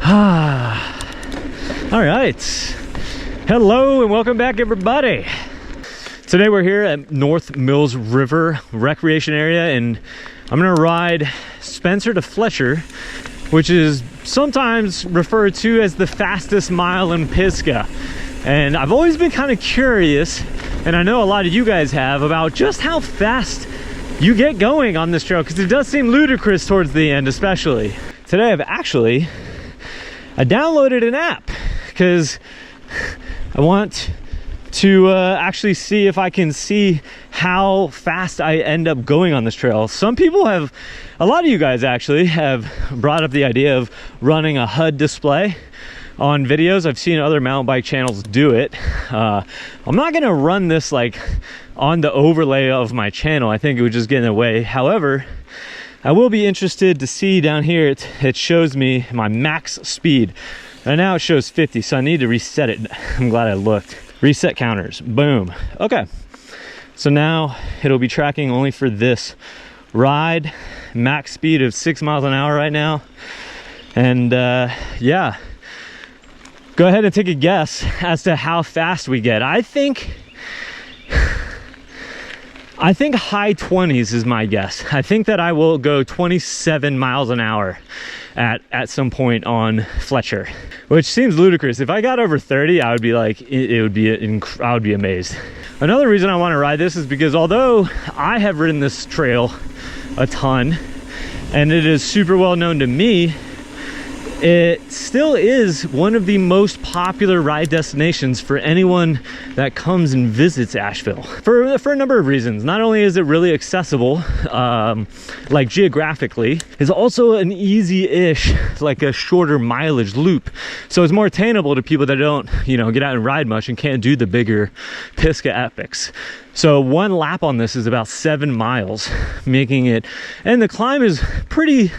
All right, hello and welcome back, everybody. Today we're here at North Mills River Recreation Area, and I'm gonna ride Spencer to Fletcher, which is sometimes referred to as the fastest mile in Pisgah. And I've always been kind of curious, and I know a lot of you guys have, about just how fast you get going on this trail, because it does seem ludicrous towards the end. Especially today I downloaded an app because I want to actually see if I can see how fast I end up going on this trail. Some people have, a lot of you guys actually have brought up the idea of running a HUD display on videos. I've seen other mountain bike channels do it. I'm not gonna run this like on the overlay of my channel. I think it would just get in the way. However, I will be interested to see down here, it shows me my max speed. Right now it shows 50, so I need to reset it. I'm glad I looked. Reset counters, boom. Okay, so now it'll be tracking only for this ride. Max speed of 6 miles an hour right now. And yeah, go ahead and take a guess as to how fast we get. I think high 20s is my guess. I think that I will go 27 miles an hour at some point on Fletcher, which seems ludicrous. If I got over 30, I would be like, I would be amazed. Another reason I want to ride this is because although I have ridden this trail a ton and it is super well known to me, it still is one of the most popular ride destinations for anyone that comes and visits Asheville for a number of reasons. Not only is it really accessible, like geographically, it's also an easy-ish, like a shorter mileage loop. So it's more attainable to people that don't, you know, get out and ride much and can't do the bigger Pisgah epics. So one lap on this is about 7 miles, making it, and the climb is pretty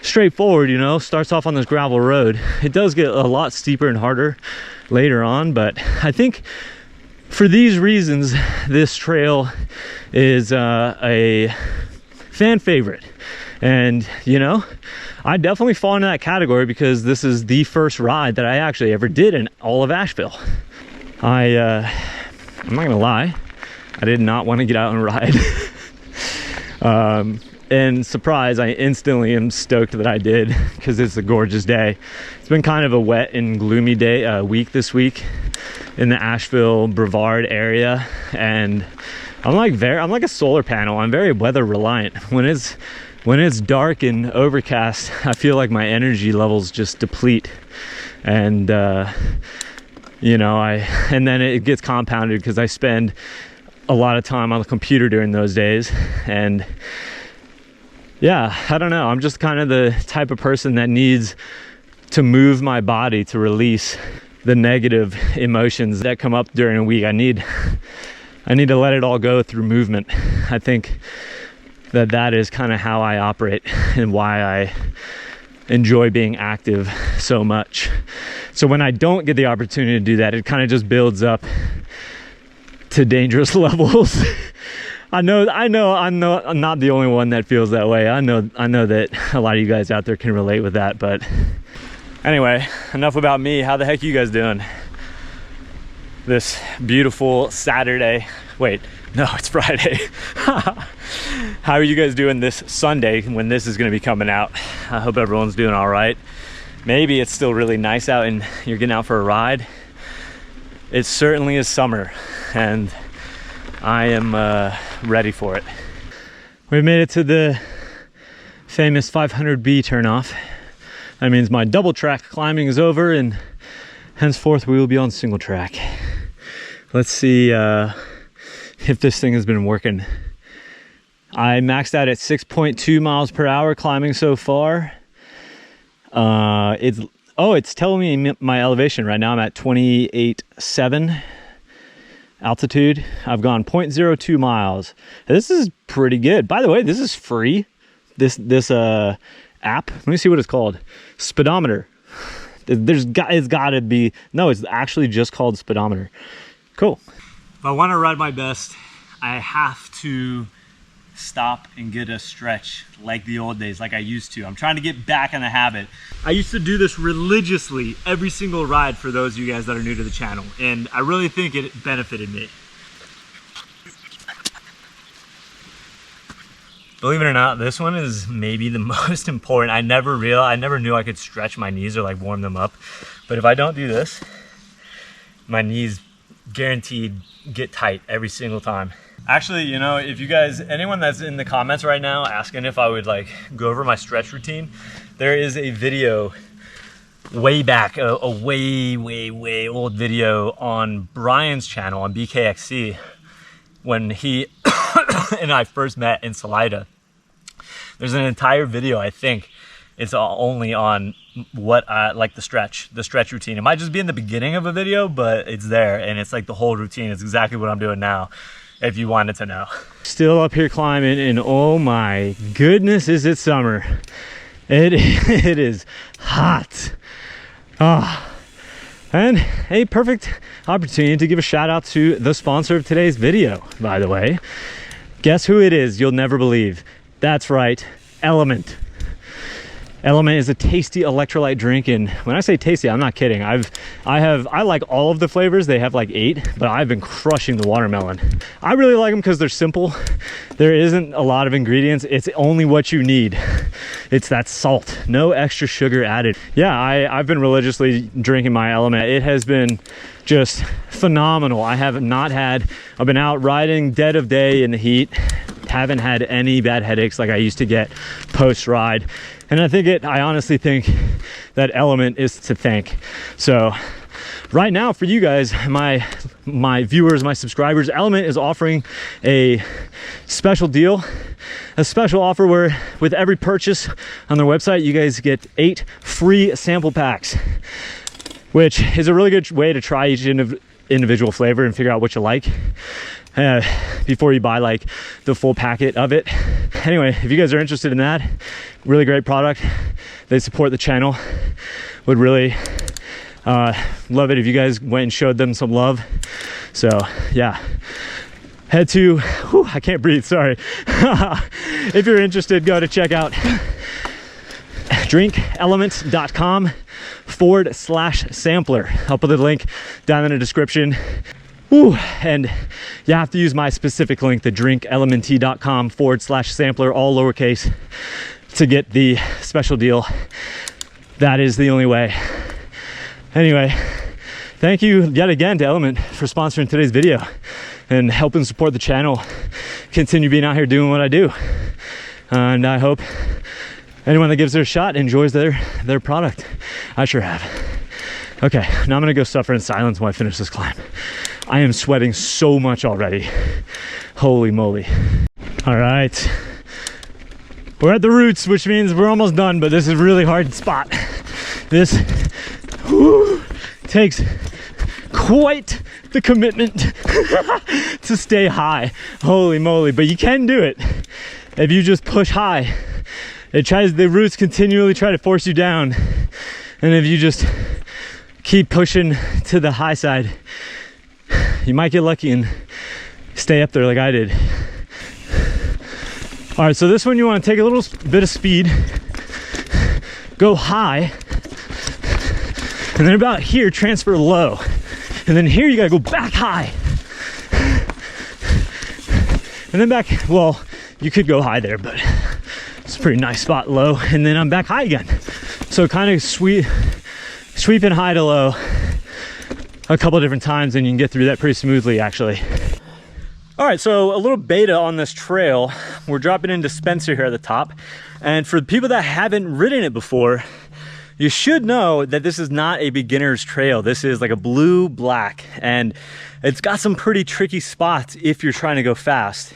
straightforward, you know, starts off on this gravel road. It does get a lot steeper and harder later on, but I think for these reasons, this trail is a fan favorite. And, you know, I definitely fall into that category because this is the first ride that I actually ever did in all of Asheville. I'm not gonna lie, I did not want to get out and ride. And surprise, I instantly am stoked that I did because it's a gorgeous day. It's been kind of a wet and gloomy week this week in the Asheville Brevard area, and I'm like a solar panel. I'm very weather reliant. When it's dark and overcast, I feel like my energy levels just deplete, and you know, and then it gets compounded because I spend a lot of time on the computer during those days. And yeah, I don't know, I'm just kind of the type of person that needs to move my body to release the negative emotions that come up during a week. I need to let it all go through movement. I think that is kind of how I operate and why I enjoy being active so much. So when I don't get the opportunity to do that, it kind of just builds up to dangerous levels. I know I'm not the only one that feels that way. I know that a lot of you guys out there can relate with that. But anyway, enough about me. How the heck are you guys doing this beautiful Saturday? Wait, no, it's Friday. How are you guys doing this Sunday when this is going to be coming out? I hope everyone's doing all right. Maybe it's still really nice out and you're getting out for a ride. It certainly is summer, and I am ready for it. We've made it to the famous 500B turnoff. That means my double track climbing is over, and henceforth we will be on single track. Let's see if this thing has been working. I maxed out at 6.2 miles per hour climbing so far. It's telling me my elevation right now. I'm at 28.7 altitude. I've gone 0.02 miles. This is pretty good. By the way, this is free. This app. Let me see what it's called. Speedometer. It's gotta be, no, it's actually just called Speedometer. Cool. If I want to ride my best, I have to stop and get a stretch like the old days, like I used to. I'm trying to get back in the habit. I used to do this religiously every single ride for those of you guys that are new to the channel, and I really think it benefited me. Believe it or not, this one is maybe the most important. I never knew I could stretch my knees or like warm them up. But if I don't do this, my knees guaranteed get tight every single time. Actually, you know, if you guys, anyone that's in the comments right now asking if I would like go over my stretch routine, there is a video way back, a way old video on Brian's channel on BKXC when he and I first met in Salida. There's an entire video, I think it's only on what I like the stretch routine. It might just be in the beginning of a video, but it's there and it's like the whole routine. It's exactly what I'm doing now, if you wanted to know. Still up here climbing, and oh my goodness, is it summer. It is hot. And a perfect opportunity to give a shout out to the sponsor of today's video, by the way. Guess who it is? You'll never believe. That's right, Element. Element is a tasty electrolyte drink, and when I say tasty, I'm not kidding. I like all of the flavors. They have like 8, but I've been crushing the watermelon. I really like them because they're simple. There isn't a lot of ingredients. It's only what you need. It's that salt, no extra sugar added. Yeah, I've been religiously drinking my Element. It has been just phenomenal. I've been out riding dead of day in the heat. Haven't had any bad headaches like I used to get post-ride. And I honestly think that Element is to thank. So right now for you guys, my viewers, my subscribers, Element is offering a special deal, a special offer where with every purchase on their website, you guys get 8 free sample packs, which is a really good way to try each individual flavor and figure out what you like before you buy like the full packet of it. Anyway, if you guys are interested in that, really great product. They support the channel. Would really love it if you guys went and showed them some love. So yeah, head to, I can't breathe, sorry. If you're interested, go to check out drinkelement.com/sampler. I'll put the link down in the description. And you have to use my specific link, the drinkelement.com/sampler, all lowercase, to get the special deal. That is the only way. Anyway, thank you yet again to Element for sponsoring today's video and helping support the channel, continue being out here doing what I do. And I hope anyone that gives it a shot enjoys their product. I sure have. Okay, now I'm gonna go suffer in silence while I finish this climb. I am sweating so much already. Holy moly. All right, we're at the roots, which means we're almost done, but this is a really hard spot. This takes quite the commitment to stay high. Holy moly, but you can do it if you just push high. The roots continually try to force you down, and if you just keep pushing to the high side, you might get lucky and stay up there like I did. All right, so this one you want to take a little bit of speed, go high, and then about here transfer low, and then here you gotta go back high, and then back. Well, you could go high there, but it's a pretty nice spot low, and then I'm back high again. So kind of sweeping high to low a couple different times, and you can get through that pretty smoothly actually. All right, so a little beta on this trail. We're dropping into Spencer here at the top, and for the people that haven't ridden it before, you should know that this is not a beginner's trail. This is like a blue-black, and it's got some pretty tricky spots if you're trying to go fast.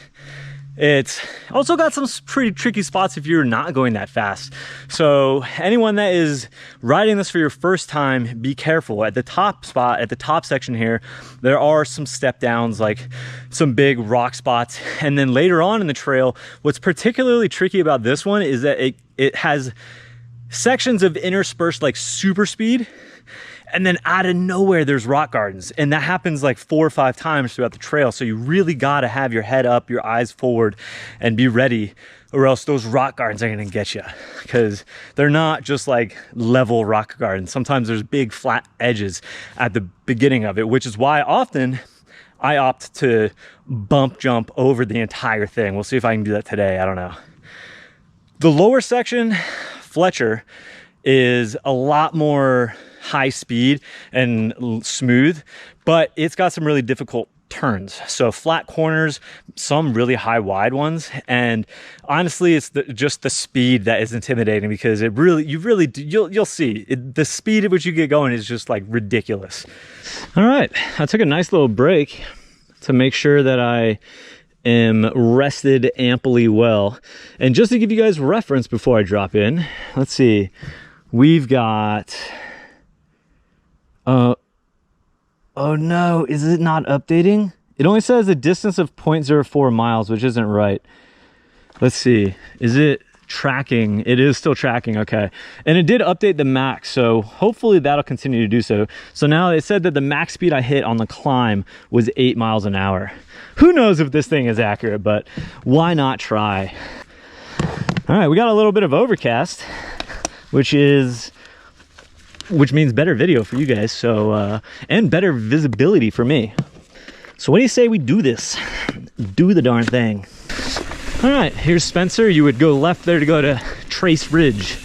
It's also got some pretty tricky spots if you're not going that fast. So anyone that is riding this for your first time, be careful. At the top spot, at the top section here, there are some step downs, like some big rock spots. And then later on in the trail, what's particularly tricky about this one is that it has sections of interspersed like super speed, And then out of nowhere, there's rock gardens. And that happens like 4 or 5 times throughout the trail. So you really gotta have your head up, your eyes forward, and be ready, or else those rock gardens are gonna get you. Because they're not just like level rock gardens. Sometimes there's big flat edges at the beginning of it, which is why often I opt to bump jump over the entire thing. We'll see if I can do that today, I don't know. The lower section, Fletcher, is a lot more high speed and smooth, but it's got some really difficult turns. So flat corners, some really high wide ones, and honestly, it's just the speed that is intimidating, because you'll see the speed at which you get going is just like ridiculous. All right, I took a nice little break to make sure that I am rested amply well, and just to give you guys reference before I drop in, let's see, we've got oh no, is it not updating? It only says a distance of 0.04 miles, which isn't right. Let's see, is it tracking? It is still tracking, okay. And it did update the max, so hopefully that'll continue to do so. So now it said that the max speed I hit on the climb was 8 miles an hour. Who knows if this thing is accurate, but why not try? All right, we got a little bit of overcast, which means better video for you guys, so and better visibility for me. So what do you say we do this? Do the darn thing. All right, here's Spencer. You would go left there to go to Trace Ridge.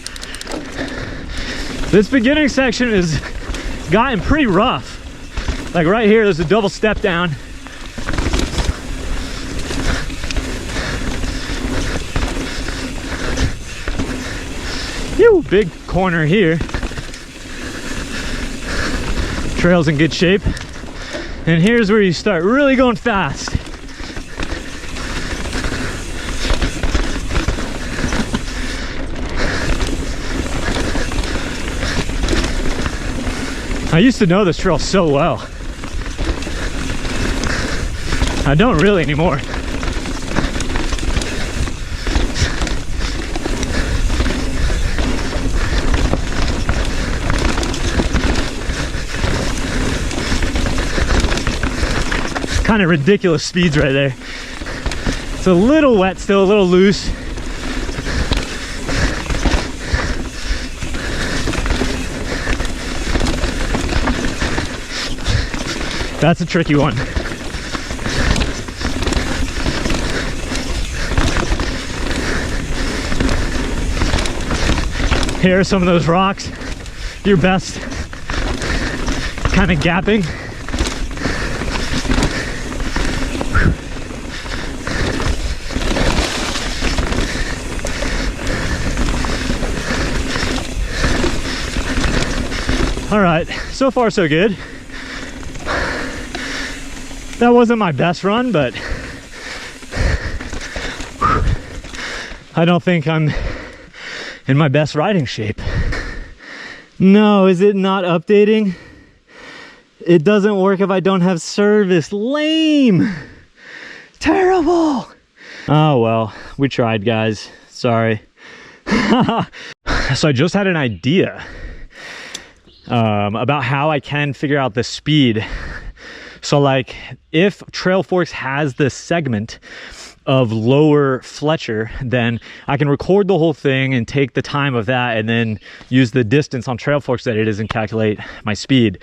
This beginning section has gotten pretty rough. Like right here, there's a double step down. Ew, big corner here. Trail's in good shape. And here's where you start really going fast. I used to know this trail so well. I don't really anymore. Kind of ridiculous speeds right there. It's a little wet still, a little loose. That's a tricky one. Here are some of those rocks. Your best kind of gapping. All right, so far so good. That wasn't my best run, but I don't think I'm in my best riding shape. No, is it not updating? It doesn't work if I don't have service. Lame. Terrible. Oh well, we tried, guys. Sorry. So I just had an idea about how I can figure out the speed. So like if Trail Forks has this segment of lower Fletcher, then I can record the whole thing and take the time of that and then use the distance on Trail Forks that it is and calculate my speed.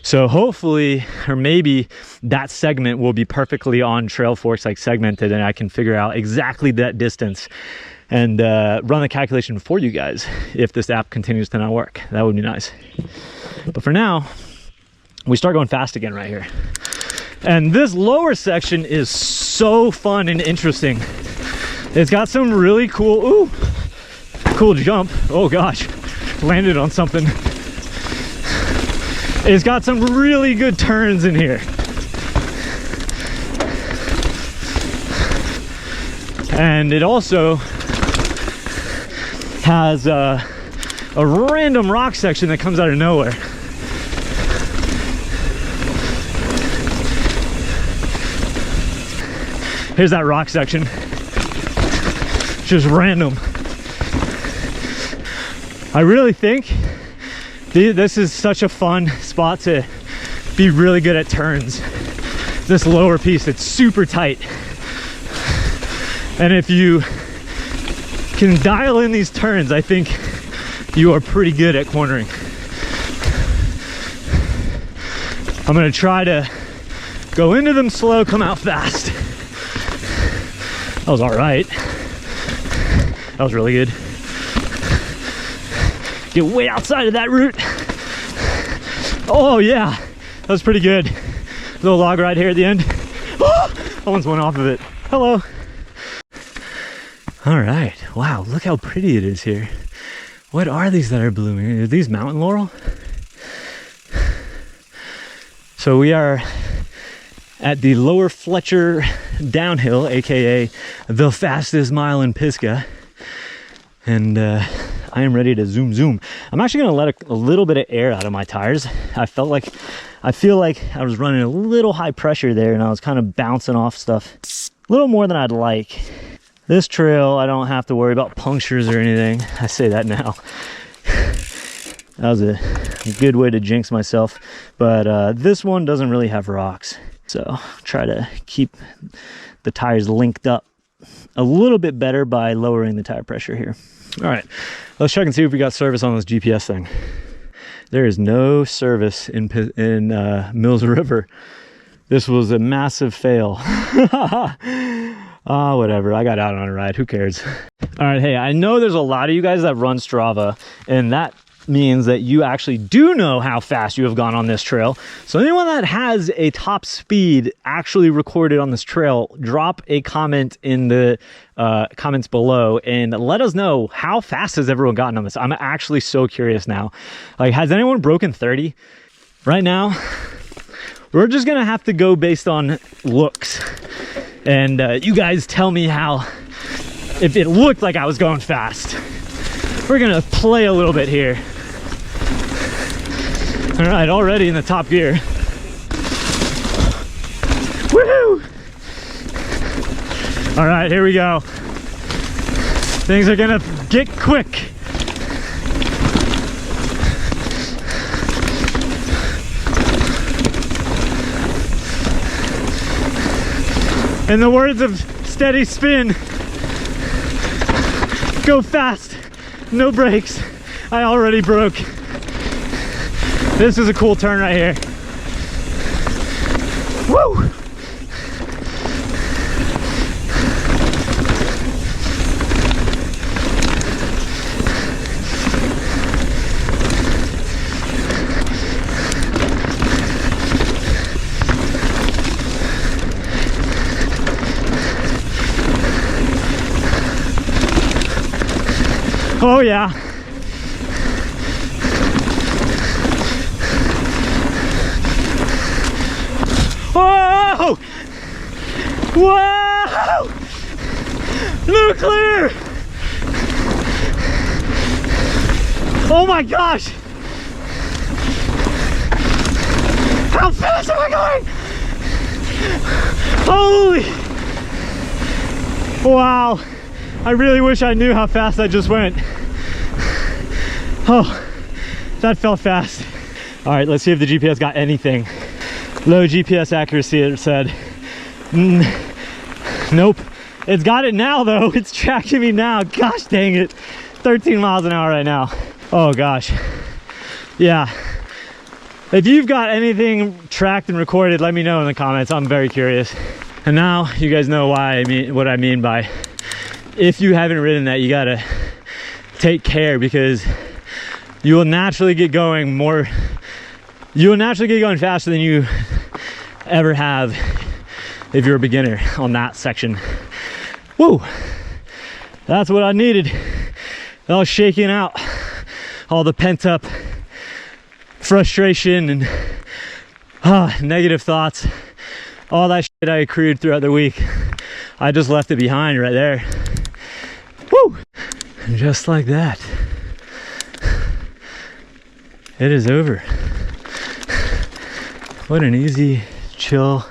So hopefully, or maybe that segment will be perfectly on Trail Forks, like segmented, and I can figure out exactly that distance and run the calculation for you guys if this app continues to not work. That would be nice. But for now, we start going fast again right here. And this lower section is so fun and interesting. It's got some really cool jump. Oh gosh, landed on something. It's got some really good turns in here. And it also has a random rock section that comes out of nowhere. Here's that rock section. Just random. I really think This is such a fun spot to be really good at turns. This lower piece, it's super tight. And if you can dial in these turns, I think you are pretty good at cornering. I'm gonna try to go into them slow, come out fast. That was all right. That was really good. Get way outside of that route. Oh yeah, that was pretty good. Little log ride here at the end. Oh, almost went off of it. Hello. All right, wow, look how pretty it is here. What are these that are blooming? Are these mountain laurel? So we are at the lower Fletcher downhill, AKA the fastest mile in Pisgah. And I am ready to zoom. I'm actually gonna let a little bit of air out of my tires. I feel like I was running a little high pressure there and I was kind of bouncing off stuff a little more than I'd like. This trail, I don't have to worry about punctures or anything. I say that now. That was a good way to jinx myself. But this one doesn't really have rocks. So try to keep the tires linked up a little bit better by lowering the tire pressure here. All right, let's check and see if we got service on this GPS thing. There is no service in Mills River. This was a massive fail. Oh, whatever. I got out on a ride. Who cares? All right. Hey, I know there's a lot of you guys that run Strava, and that means that you actually do know how fast you have gone on this trail. So anyone that has a top speed actually recorded on this trail, drop a comment in the comments below and let us know how fast has everyone gotten on this. I'm actually so curious now. Like, has anyone broken 30? Right now, we're just gonna have to go based on looks. And you guys tell me if it looked like I was going fast. We're gonna play a little bit here. All right, already in the top gear. Woohoo! All right, here we go. Things are gonna get quick. In the words of Steady Spin, go fast, no brakes. I already broke. This is a cool turn right here. Woo! Oh yeah. Whoa! Whoa! Nuclear! Oh my gosh! How fast am I going? Holy! Wow! I really wish I knew how fast I just went. Oh, that felt fast. All right, let's see if the GPS got anything. Low GPS accuracy, it said. Nope. It's got it now though. It's tracking me now. Gosh dang it. 13 miles an hour right now. Oh gosh. Yeah. If you've got anything tracked and recorded, let me know in the comments. I'm very curious. And now you guys know what I mean by, if you haven't ridden that, you gotta take care, because you will naturally get going faster than you ever have if you're a beginner on that section. Woo! That's what I needed. I was shaking out all the pent up frustration and negative thoughts, all that shit I accrued throughout the week. I just left it behind right there. Woo! And just like that, it is over. What an easy, chill.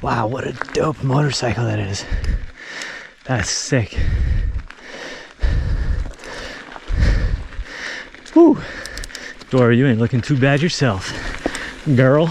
Wow, what a dope motorcycle that is. That's sick. Woo! score. You ain't looking too bad yourself, girl.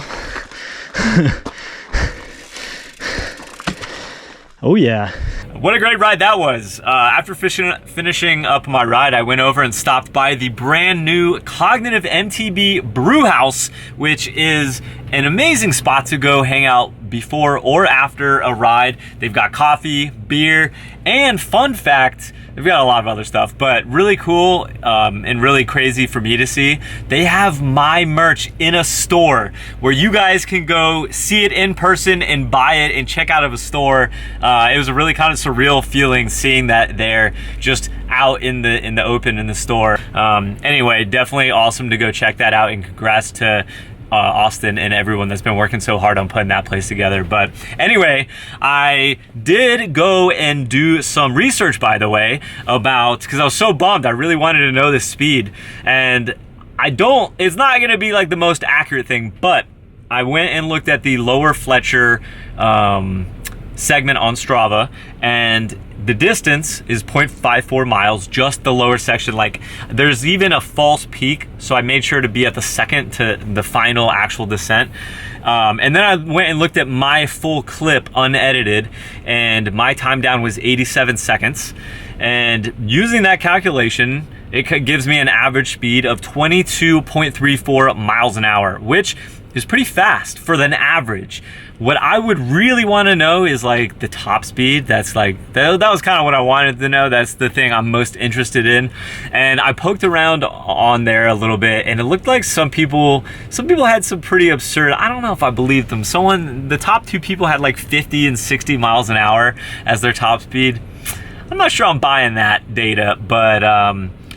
Oh yeah. What a great ride that was. After finishing up my ride, I went over and stopped by the brand new Cognitive MTB Brew House, which is an amazing spot to go hang out before or after a ride. They've got coffee, beer, and fun fact, they've got a lot of other stuff, but really cool and really crazy for me to see. They have my merch in a store where you guys can go see it in person and buy it and check out of a store. It was a really kind of surreal feeling seeing that there just out in the open in the store. Anyway, definitely awesome to go check that out, and congrats to Austin and everyone that's been working so hard on putting that place together. But anyway, I did go and do some research, by the way, about, because I was so bummed. I really wanted to know the speed, and it's not going to be like the most accurate thing, but I went and looked at the lower Fletcher segment on Strava, and the distance is 0.54 miles, just the lower section. Like, there's even a false peak, so I made sure to be at the second to the final actual descent. And then I went and looked at my full clip unedited, and my time down was 87 seconds. And using that calculation, it gives me an average speed of 22.34 miles an hour, which is pretty fast for an average. What I would really want to know is like the top speed. That's like, that was kind of what I wanted to know. That's the thing I'm most interested in. And I poked around on there a little bit, and it looked like some people had some pretty absurd, I don't know if I believed them. The top two people had like 50 and 60 miles an hour as their top speed. I'm not sure I'm buying that data, but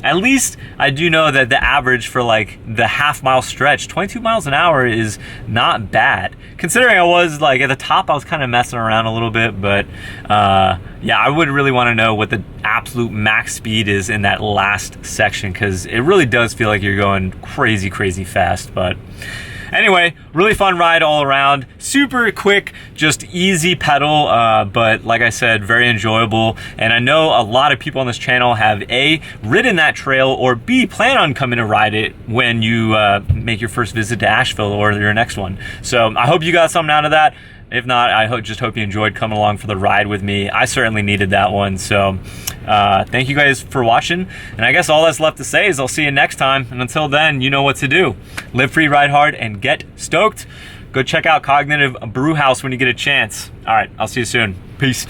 at least I do know that the average for like the half-mile stretch, 22 miles an hour, is not bad. Considering I was like at the top, I was kind of messing around a little bit, but yeah, I would really want to know what the absolute max speed is in that last section, because it really does feel like you're going crazy, crazy fast. But anyway, really fun ride all around. Super quick, just easy pedal, but like I said, very enjoyable. And I know a lot of people on this channel have A, ridden that trail, or B, plan on coming to ride it when you make your first visit to Asheville or your next one. So I hope you got something out of that. If not, I just hope you enjoyed coming along for the ride with me. I certainly needed that one. So thank you guys for watching. And I guess all that's left to say is I'll see you next time. And until then, you know what to do. Live free, ride hard, and get stoked. Go check out Cognitive Brew House when you get a chance. All right, I'll see you soon. Peace.